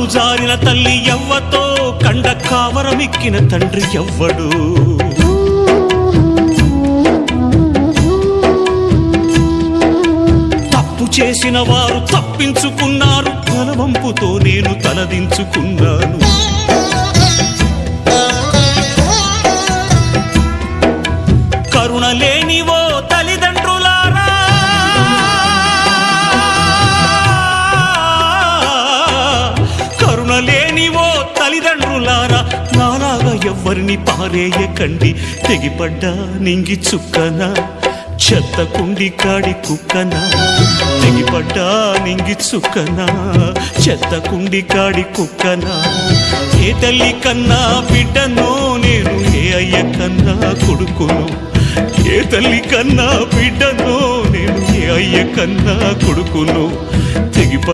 కాలు జారిన తల్లి ఎవ్వతో కండ కావరమిక్కిన తండ్రి ఎవ్వడు తప్పు చేసిన వారు తప్పించుకున్నారు బలవంపుతో నేను తలదించుకున్నాను కరుణ లేనివో తల్లిదండ్రులారా కరుణ లేనివో తల్లిదండ్రులారా నాలాగా ఎవ్వరిని పారేయకండి తెగిపడ్డా నింగి చుక్కనా చెత్త కుండి కాడి కుక్కనా తెగిపడ్డా నింగి చుక్కనా చెత్త కుండి కాడి కుక్కనా ఏ తల్లి కన్నా బిడ్డను నేను ఏ అయ్య కన్నా కొడుకును ఏ తల్లి కన్నా బిడ్డను నేను ఏ అయ్య కన్నా కొడుకును తెగిప